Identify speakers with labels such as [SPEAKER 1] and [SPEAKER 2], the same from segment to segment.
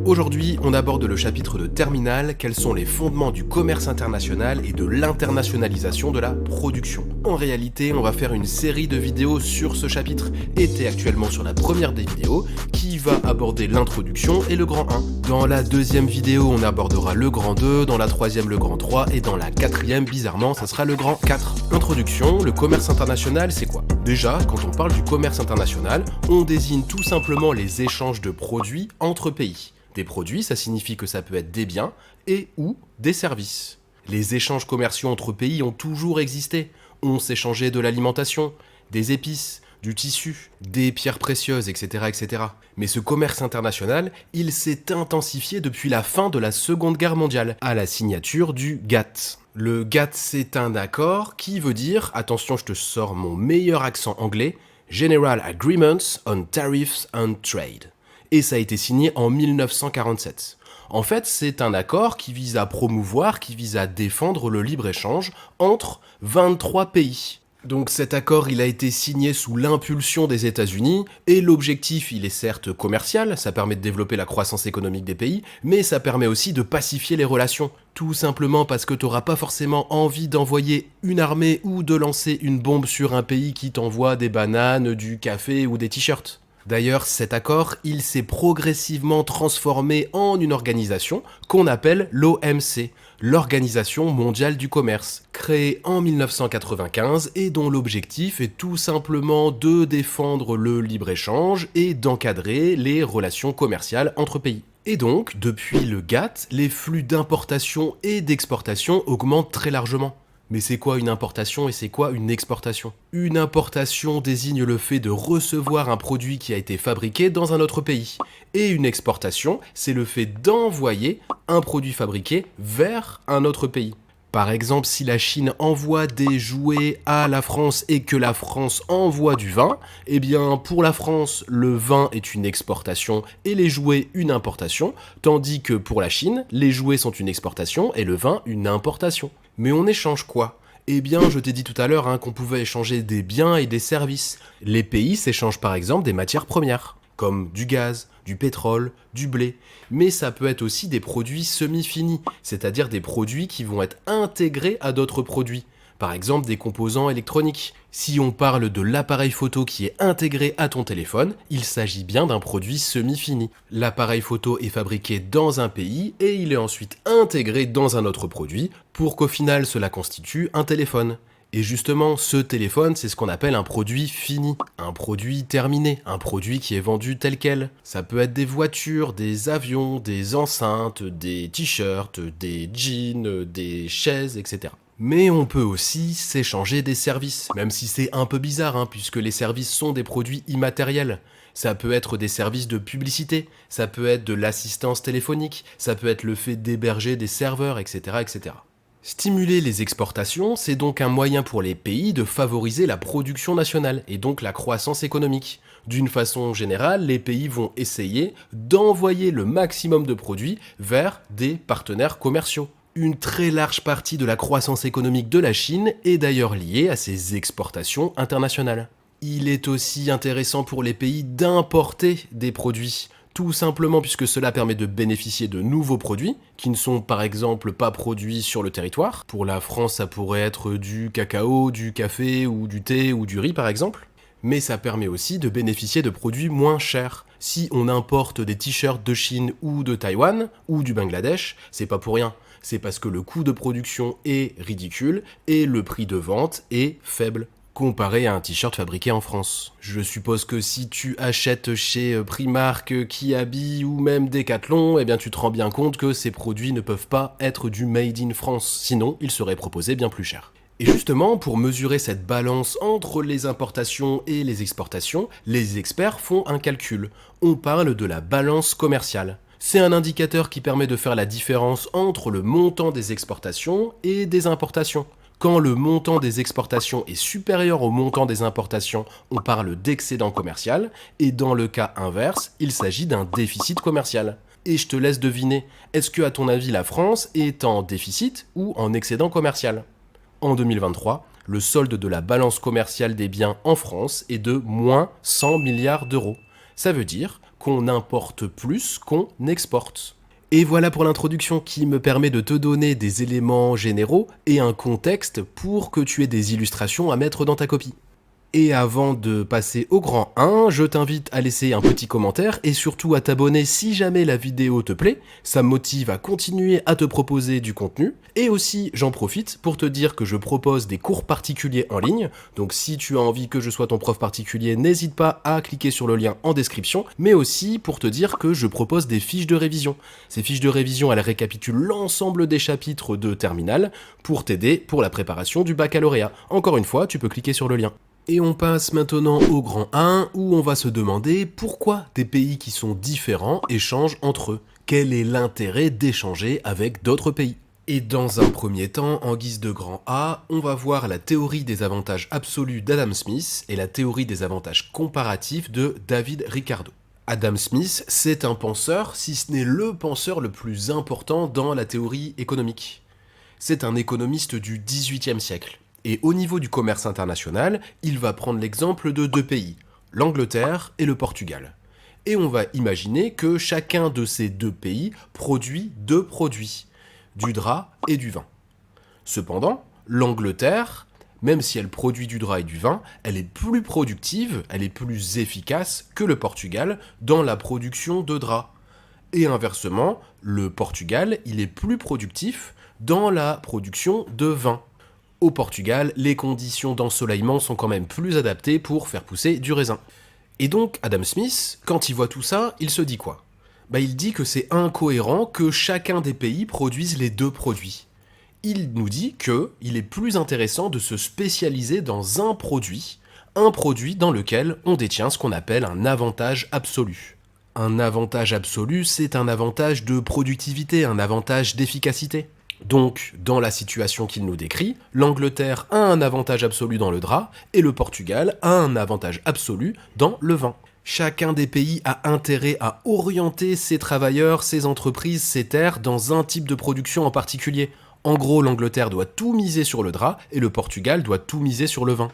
[SPEAKER 1] Aujourd'hui, on aborde le chapitre de Terminal, quels sont les fondements du commerce international et de l'internationalisation de la production. En réalité, on va faire une série de vidéos sur ce chapitre, et t'es actuellement sur la première des vidéos, qui va aborder l'introduction et le grand 1. Dans la deuxième vidéo, on abordera le grand 2, dans la troisième le grand 3, et dans la quatrième, bizarrement, ça sera le grand 4. Introduction, le commerce international, c'est quoi? Déjà, quand on parle du commerce international, on désigne tout simplement les échanges de produits entre pays. Des produits, ça signifie que ça peut être des biens et ou des services. Les échanges commerciaux entre pays ont toujours existé. On s'échangeait de l'alimentation, des épices, du tissu, des pierres précieuses, etc., etc. Mais ce commerce international, il s'est intensifié depuis la fin de la Seconde Guerre mondiale, à la signature du GATT. Le GATT, c'est un accord qui veut dire, attention, je te sors mon meilleur accent anglais, General Agreements on Tariffs and Trade. Et ça a été signé en 1947. En fait, c'est un accord qui vise à promouvoir, qui vise à défendre le libre-échange entre 23 pays. Donc cet accord, il a été signé sous l'impulsion des États-Unis, et l'objectif, il est certes commercial, ça permet de développer la croissance économique des pays, mais ça permet aussi de pacifier les relations. Tout simplement parce que t'auras pas forcément envie d'envoyer une armée ou de lancer une bombe sur un pays qui t'envoie des bananes, du café ou des t-shirts. D'ailleurs, cet accord, il s'est progressivement transformé en une organisation qu'on appelle l'OMC, l'Organisation mondiale du commerce, créée en 1995 et dont l'objectif est tout simplement de défendre le libre-échange et d'encadrer les relations commerciales entre pays. Et donc, depuis le GATT, les flux d'importation et d'exportation augmentent très largement. Mais c'est quoi une importation et c'est quoi une exportation? Une importation désigne le fait de recevoir un produit qui a été fabriqué dans un autre pays. Et une exportation, c'est le fait d'envoyer un produit fabriqué vers un autre pays. Par exemple, si la Chine envoie des jouets à la France et que la France envoie du vin, eh bien pour la France, le vin est une exportation et les jouets une importation, tandis que pour la Chine, les jouets sont une exportation et le vin une importation. Mais on échange quoi? Eh bien, je t'ai dit tout à l'heure qu'on pouvait échanger des biens et des services. Les pays s'échangent par exemple des matières premières, comme du gaz, du pétrole, du blé. Mais ça peut être aussi des produits semi-finis, c'est-à-dire des produits qui vont être intégrés à d'autres produits. Par exemple, des composants électroniques. Si on parle de l'appareil photo qui est intégré à ton téléphone, il s'agit bien d'un produit semi-fini. L'appareil photo est fabriqué dans un pays et il est ensuite intégré dans un autre produit pour qu'au final cela constitue un téléphone. Et justement, ce téléphone, c'est ce qu'on appelle un produit fini, un produit terminé, un produit qui est vendu tel quel. Ça peut être des voitures, des avions, des enceintes, des t-shirts, des jeans, des chaises, etc. Mais on peut aussi s'échanger des services, même si c'est un peu bizarre, puisque les services sont des produits immatériels. Ça peut être des services de publicité, ça peut être de l'assistance téléphonique, ça peut être le fait d'héberger des serveurs, etc., etc. Stimuler les exportations, c'est donc un moyen pour les pays de favoriser la production nationale, et donc la croissance économique. D'une façon générale, les pays vont essayer d'envoyer le maximum de produits vers des partenaires commerciaux. Une très large partie de la croissance économique de la Chine est d'ailleurs liée à ses exportations internationales. Il est aussi intéressant pour les pays d'importer des produits, tout simplement puisque cela permet de bénéficier de nouveaux produits qui ne sont par exemple pas produits sur le territoire. Pour la France, ça pourrait être du cacao, du café ou du thé ou du riz par exemple. Mais ça permet aussi de bénéficier de produits moins chers. Si on importe des t-shirts de Chine ou de Taïwan ou du Bangladesh, c'est pas pour rien. C'est parce que le coût de production est ridicule et le prix de vente est faible, comparé à un t-shirt fabriqué en France. Je suppose que si tu achètes chez Primark, Kiabi ou même Decathlon, eh bien tu te rends bien compte que ces produits ne peuvent pas être du made in France, sinon ils seraient proposés bien plus cher. Et justement, pour mesurer cette balance entre les importations et les exportations, les experts font un calcul. On parle de la balance commerciale. C'est un indicateur qui permet de faire la différence entre le montant des exportations et des importations. Quand le montant des exportations est supérieur au montant des importations, on parle d'excédent commercial, et dans le cas inverse, il s'agit d'un déficit commercial. Et je te laisse deviner, est-ce que à ton avis la France est en déficit ou en excédent commercial? En 2023, le solde de la balance commerciale des biens en France est de moins 100 milliards d'euros. Ça veut dire qu'on importe plus qu'on exporte. Et voilà pour l'introduction qui me permet de te donner des éléments généraux et un contexte pour que tu aies des illustrations à mettre dans ta copie. Et avant de passer au grand 1, je t'invite à laisser un petit commentaire et surtout à t'abonner si jamais la vidéo te plaît, ça me motive à continuer à te proposer du contenu. Et aussi, j'en profite pour te dire que je propose des cours particuliers en ligne, donc si tu as envie que je sois ton prof particulier, n'hésite pas à cliquer sur le lien en description, mais aussi pour te dire que je propose des fiches de révision. Ces fiches de révision, elles récapitulent l'ensemble des chapitres de terminale pour t'aider pour la préparation du baccalauréat. Encore une fois, tu peux cliquer sur le lien. Et on passe maintenant au grand 1 où on va se demander pourquoi des pays qui sont différents échangent entre eux. Quel est l'intérêt d'échanger avec d'autres pays? Et dans un premier temps, en guise de grand A, on va voir la théorie des avantages absolus d'Adam Smith et la théorie des avantages comparatifs de David Ricardo. Adam Smith, c'est un penseur, si ce n'est le penseur le plus important dans la théorie économique. C'est un économiste du XVIIIe siècle. Et au niveau du commerce international, il va prendre l'exemple de deux pays, l'Angleterre et le Portugal. Et on va imaginer que chacun de ces deux pays produit deux produits, du drap et du vin. Cependant, l'Angleterre, même si elle produit du drap et du vin, elle est plus productive, elle est plus efficace que le Portugal dans la production de drap. Et inversement, le Portugal, il est plus productif dans la production de vin. Au Portugal, les conditions d'ensoleillement sont quand même plus adaptées pour faire pousser du raisin. Et donc, Adam Smith, quand il voit tout ça, il se dit quoi? Il dit que c'est incohérent que chacun des pays produise les deux produits. Il nous dit qu'il est plus intéressant de se spécialiser dans un produit dans lequel on détient ce qu'on appelle un avantage absolu. Un avantage absolu, c'est un avantage de productivité, un avantage d'efficacité. Donc, dans la situation qu'il nous décrit, l'Angleterre a un avantage absolu dans le drap et le Portugal a un avantage absolu dans le vin. Chacun des pays a intérêt à orienter ses travailleurs, ses entreprises, ses terres dans un type de production en particulier. En gros, l'Angleterre doit tout miser sur le drap et le Portugal doit tout miser sur le vin.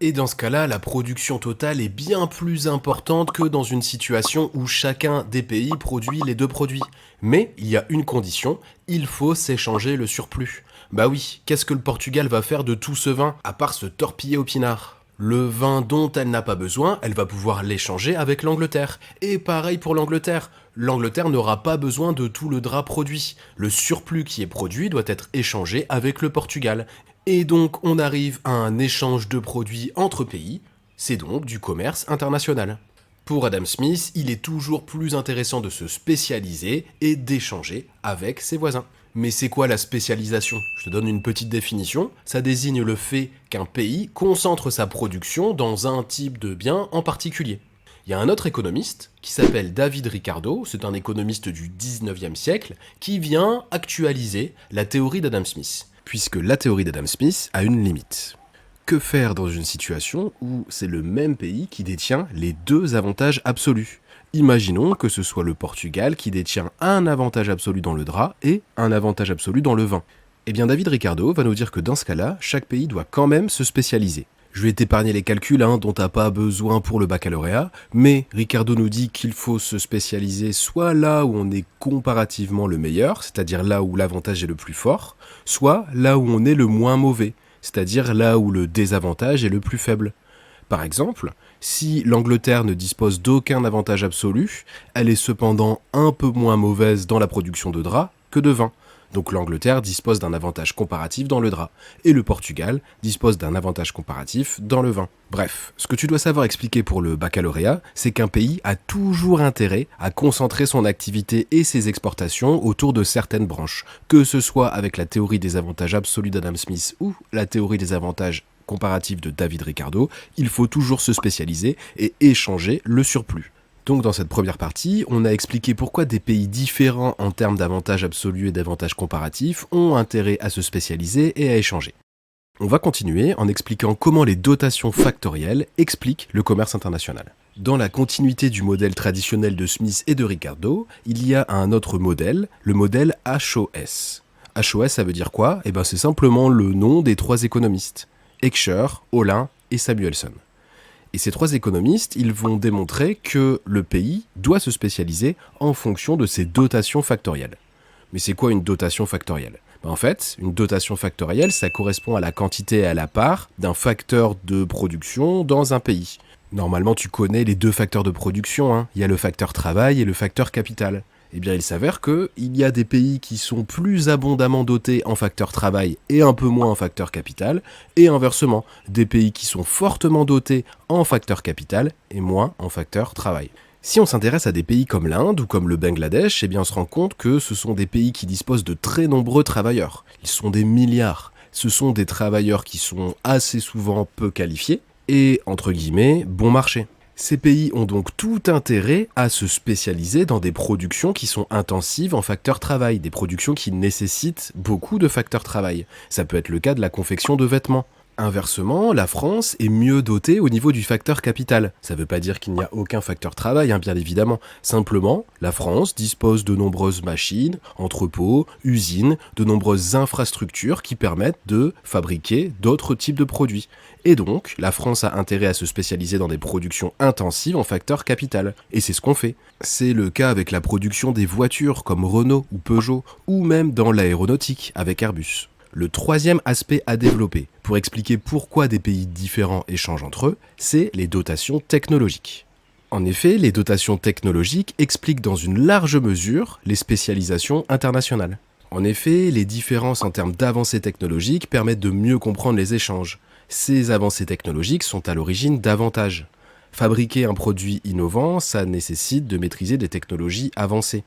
[SPEAKER 1] Et dans ce cas-là, la production totale est bien plus importante que dans une situation où chacun des pays produit les deux produits. Mais il y a une condition, il faut s'échanger le surplus. Bah oui, qu'est-ce que le Portugal va faire de tout ce vin, à part se torpiller au pinard? Le vin dont elle n'a pas besoin, elle va pouvoir l'échanger avec l'Angleterre. Et pareil pour l'Angleterre. L'Angleterre n'aura pas besoin de tout le drap produit. Le surplus qui est produit doit être échangé avec le Portugal. Et donc on arrive à un échange de produits entre pays, c'est donc du commerce international. Pour Adam Smith, il est toujours plus intéressant de se spécialiser et d'échanger avec ses voisins. Mais c'est quoi la spécialisation? Je te donne une petite définition. Ça désigne le fait qu'un pays concentre sa production dans un type de bien en particulier. Il y a un autre économiste qui s'appelle David Ricardo, c'est un économiste du 19e siècle, qui vient actualiser la théorie d'Adam Smith. Puisque la théorie d'Adam Smith a une limite. Que faire dans une situation où c'est le même pays qui détient les deux avantages absolus? Imaginons que ce soit le Portugal qui détient un avantage absolu dans le drap et un avantage absolu dans le vin. Eh bien David Ricardo va nous dire que dans ce cas-là, chaque pays doit quand même se spécialiser. Je vais t'épargner les calculs dont t'as pas besoin pour le baccalauréat, mais Ricardo nous dit qu'il faut se spécialiser soit là où on est comparativement le meilleur, c'est-à-dire là où l'avantage est le plus fort, soit là où on est le moins mauvais, c'est-à-dire là où le désavantage est le plus faible. Par exemple, si l'Angleterre ne dispose d'aucun avantage absolu, elle est cependant un peu moins mauvaise dans la production de drap que de vin. Donc l'Angleterre dispose d'un avantage comparatif dans le drap, et le Portugal dispose d'un avantage comparatif dans le vin. Bref, ce que tu dois savoir expliquer pour le baccalauréat, c'est qu'un pays a toujours intérêt à concentrer son activité et ses exportations autour de certaines branches, que ce soit avec la théorie des avantages absolus d'Adam Smith ou la théorie des avantages comparatifs de David Ricardo, il faut toujours se spécialiser et échanger le surplus. Donc dans cette première partie, on a expliqué pourquoi des pays différents en termes d'avantages absolus et d'avantages comparatifs ont intérêt à se spécialiser et à échanger. On va continuer en expliquant comment les dotations factorielles expliquent le commerce international. Dans la continuité du modèle traditionnel de Smith et de Ricardo, il y a un autre modèle, le modèle HOS. HOS, ça veut dire quoi? C'est simplement le nom des trois économistes, Heckscher, Olin et Samuelson. Et ces 3 économistes, ils vont démontrer que le pays doit se spécialiser en fonction de ses dotations factorielles. Mais c'est quoi une dotation factorielle ? En fait, une dotation factorielle, ça correspond à la quantité et à la part d'un facteur de production dans un pays. Normalement, tu connais les 2 facteurs de production, hein. Il y a le facteur travail et le facteur capital. Eh bien, il s'avère qu'il y a des pays qui sont plus abondamment dotés en facteur travail et un peu moins en facteur capital, et inversement, des pays qui sont fortement dotés en facteur capital et moins en facteur travail. Si on s'intéresse à des pays comme l'Inde ou comme le Bangladesh, eh bien on se rend compte que ce sont des pays qui disposent de très nombreux travailleurs. Ils sont des milliards. Ce sont des travailleurs qui sont assez souvent peu qualifiés et, entre guillemets, bon marché. Ces pays ont donc tout intérêt à se spécialiser dans des productions qui sont intensives en facteur travail, des productions qui nécessitent beaucoup de facteurs travail. Ça peut être le cas de la confection de vêtements. Inversement, la France est mieux dotée au niveau du facteur capital. Ça ne veut pas dire qu'il n'y a aucun facteur travail, bien évidemment. Simplement, la France dispose de nombreuses machines, entrepôts, usines, de nombreuses infrastructures qui permettent de fabriquer d'autres types de produits. Et donc, la France a intérêt à se spécialiser dans des productions intensives en facteur capital. Et c'est ce qu'on fait. C'est le cas avec la production des voitures comme Renault ou Peugeot, ou même dans l'aéronautique avec Airbus. Le 3e aspect à développer, pour expliquer pourquoi des pays différents échangent entre eux, c'est les dotations technologiques. En effet, les dotations technologiques expliquent dans une large mesure les spécialisations internationales. En effet, les différences en termes d'avancées technologiques permettent de mieux comprendre les échanges. Ces avancées technologiques sont à l'origine d'avantages. Fabriquer un produit innovant, ça nécessite de maîtriser des technologies avancées.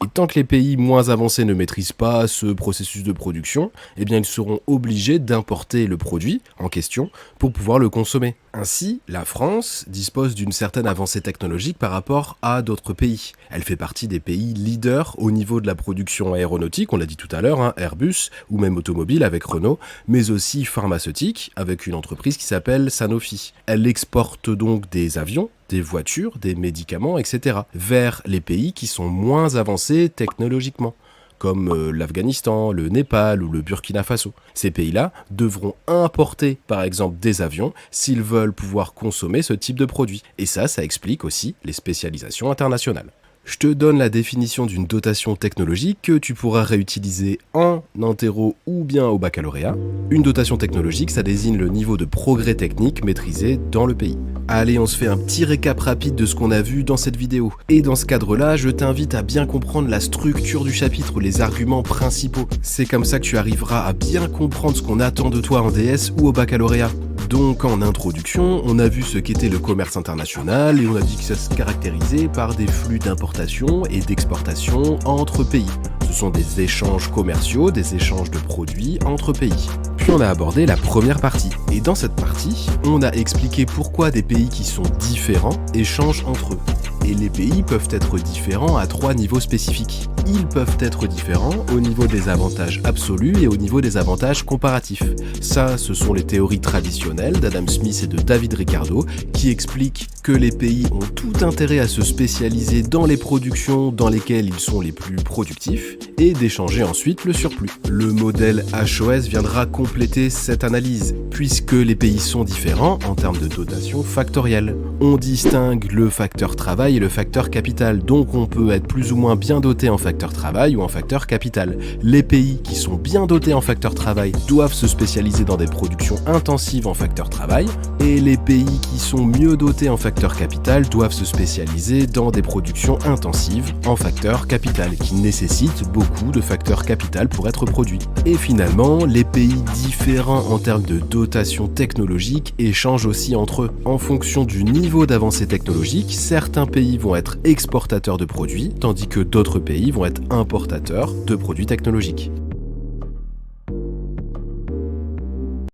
[SPEAKER 1] Et tant que les pays moins avancés ne maîtrisent pas ce processus de production, eh bien ils seront obligés d'importer le produit en question pour pouvoir le consommer. Ainsi, la France dispose d'une certaine avancée technologique par rapport à d'autres pays. Elle fait partie des pays leaders au niveau de la production aéronautique, on l'a dit tout à l'heure, Airbus, ou même automobile avec Renault, mais aussi pharmaceutique avec une entreprise qui s'appelle Sanofi. Elle exporte donc des avions, des voitures, des médicaments, etc., vers les pays qui sont moins avancés technologiquement, comme l'Afghanistan, le Népal ou le Burkina Faso. Ces pays-là devront importer, par exemple, des avions s'ils veulent pouvoir consommer ce type de produit. Et ça explique aussi les spécialisations internationales. Je te donne la définition d'une dotation technologique que tu pourras réutiliser en interro ou bien au baccalauréat. Une dotation technologique, ça désigne le niveau de progrès technique maîtrisé dans le pays. Allez, on se fait un petit récap rapide de ce qu'on a vu dans cette vidéo. Et dans ce cadre-là, je t'invite à bien comprendre la structure du chapitre, les arguments principaux. C'est comme ça que tu arriveras à bien comprendre ce qu'on attend de toi en DS ou au baccalauréat. Donc en introduction, on a vu ce qu'était le commerce international et on a dit que ça se caractérisait par des flux d'importation et d'exportation entre pays. Ce sont des échanges commerciaux, des échanges de produits entre pays. Puis on a abordé la première partie. Et dans cette partie, on a expliqué pourquoi des pays qui sont différents échangent entre eux. Et les pays peuvent être différents à 3 niveaux spécifiques. Ils peuvent être différents au niveau des avantages absolus et au niveau des avantages comparatifs. Ça, ce sont les théories traditionnelles d'Adam Smith et de David Ricardo qui expliquent que les pays ont tout intérêt à se spécialiser dans les productions dans lesquelles ils sont les plus productifs et d'échanger ensuite le surplus. Le modèle HOS viendra compléter cette analyse puisque les pays sont différents en termes de dotation factorielle. On distingue le facteur travail et le facteur capital, donc on peut être plus ou moins bien doté en facteur travail ou en facteur capital. Les pays qui sont bien dotés en facteur travail doivent se spécialiser dans des productions intensives en facteur travail, et les pays qui sont mieux dotés en facteur capital doivent se spécialiser dans des productions intensives en facteur capital, qui nécessitent beaucoup de facteurs capital pour être produits. Et finalement, les pays différents en termes de dotation technologique échangent aussi entre eux. En fonction du niveau d'avancée technologique, certains pays vont être exportateurs de produits, tandis que d'autres pays vont être importateurs de produits technologiques.